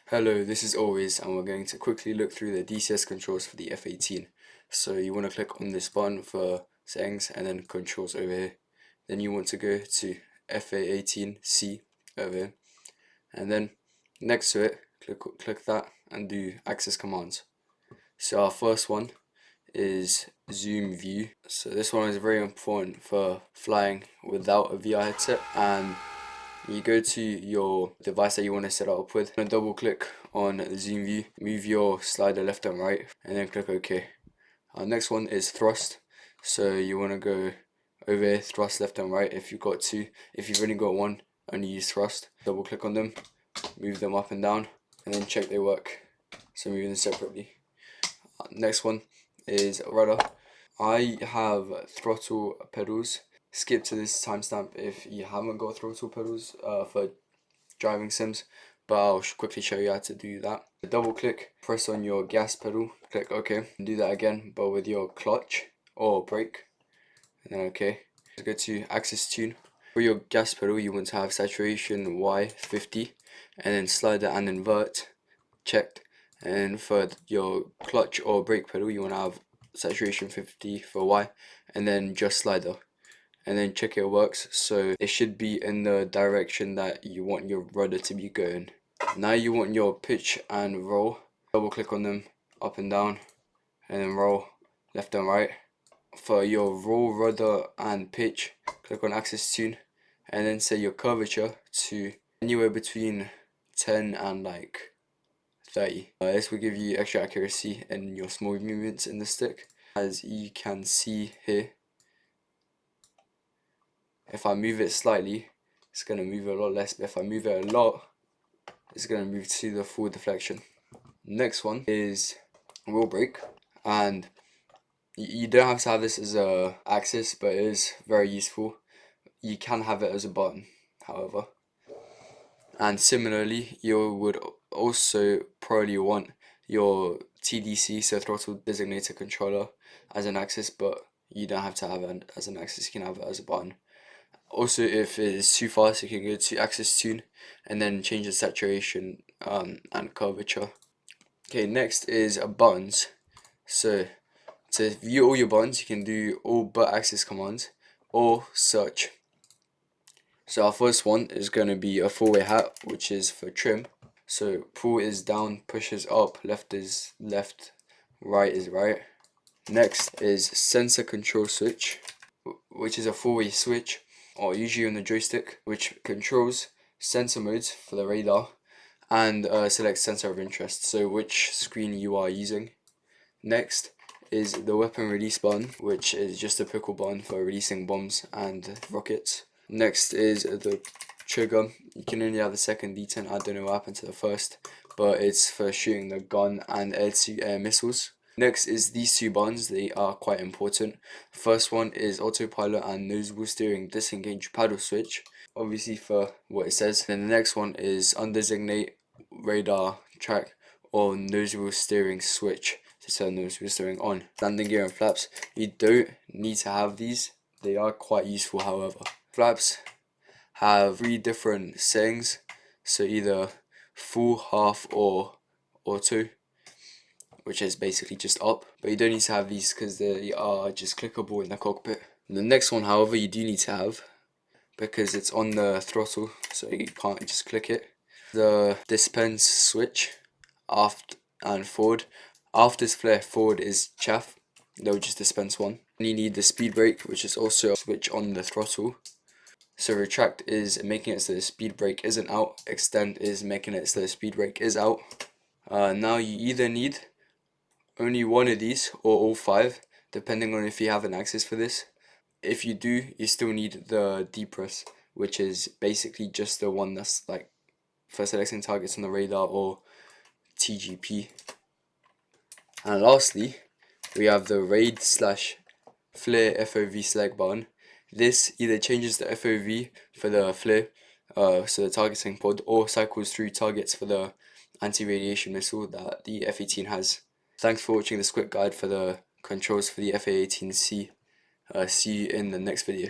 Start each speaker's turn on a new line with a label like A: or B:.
A: Hello, this is Always, and we're going to quickly look through the DCS controls for the F-18. So you want to click on this button for settings and then controls over here. Then you want to go to F-A-18C over here, and then next to it, click that and do access commands. So our first one is zoom view. So this one is very important for flying without a VR headset, and you go to your device that you want to set it up with, and double click on the zoom view, move your slider left and right, and then click OK. Our next one is thrust. So you want to go over here, thrust left and right if you've got two. If you've only got one, only use thrust. Double click on them, move them up and down, and then check they work. So move them separately. Next one is rudder. I have throttle pedals. Skip to this timestamp if you haven't got throttle pedals for driving sims, but I'll quickly show you how to do that. Double click, press on your gas pedal, click OK, and do that again but with your clutch or brake, and then OK. Go to axis tune. For your gas pedal you want to have saturation Y 50, and then slider and invert checked, and for your clutch or brake pedal you want to have saturation 50 for Y, and then just slider, and then check it works. So it should be in the direction that you want your rudder to be going. Now you want your pitch and roll. Double click on them, up and down, and then roll left and right. For your roll, rudder and pitch, click on axis tune, and then set your curvature to anywhere between 10 and like 30. This will give you extra accuracy in your small movements in the stick. As you can see here, if I move it slightly, it's going to move a lot less, but if I move it a lot, it's going to move to the full deflection. Next one is wheel brake, and you don't have to have this as a axis, but it is very useful. You can have it as a button, however. And similarly, you would also probably want your TDC, so throttle designator controller, as an axis, but you don't have to have it as an axis, you can have it as a button. Also, if it is too fast, you can go to axis tune and then change the saturation and curvature. Okay, next is buttons. So to view all your buttons, you can do all but axis commands or search. So our first one is going to be a four-way hat, which is for trim. So pull is down, push is up, left is left, right is right. Next is sensor control switch, which is a four-way switch, or usually on the joystick, which controls sensor modes for the radar and select sensor of interest, so which screen you are using. Next is the weapon release button, which is just a pickle button for releasing bombs and rockets. Next is the trigger. You can only have the second D10, I don't know what happened to the first, but it's for shooting the gun and air-to-air missiles. Next is these two buttons, they are quite important. First one is autopilot and nose wheel steering disengage paddle switch, obviously for what it says. Then the next one is undesignate radar track or nose wheel steering switch to turn nose wheel steering on. Landing gear and flaps, you don't need to have these, they are quite useful however. Flaps have 3 different settings, so either full, half or auto, which is basically just up, but you don't need to have these because they are just clickable in the cockpit. The next one, however, you do need to have because it's on the throttle, so you can't just click it. The dispense switch, aft and forward. After's flare, forward is chaff, they'll just dispense one. And you need the speed brake, which is also a switch on the throttle. So retract is making it so the speed brake isn't out, extend is making it so the speed brake is out. Now you either need only one of these or all 5, depending on if you have an axis for this. If you do, you still need the depress, which is basically just the one that's like for selecting targets on the radar or TGP. And lastly, we have the raid / flare FOV select button. This either changes the FOV for the flare, so the targeting pod, or cycles through targets for the anti-radiation missile that the F-18 has. Thanks for watching this quick guide for the controls for the F-18C. See you in the next video.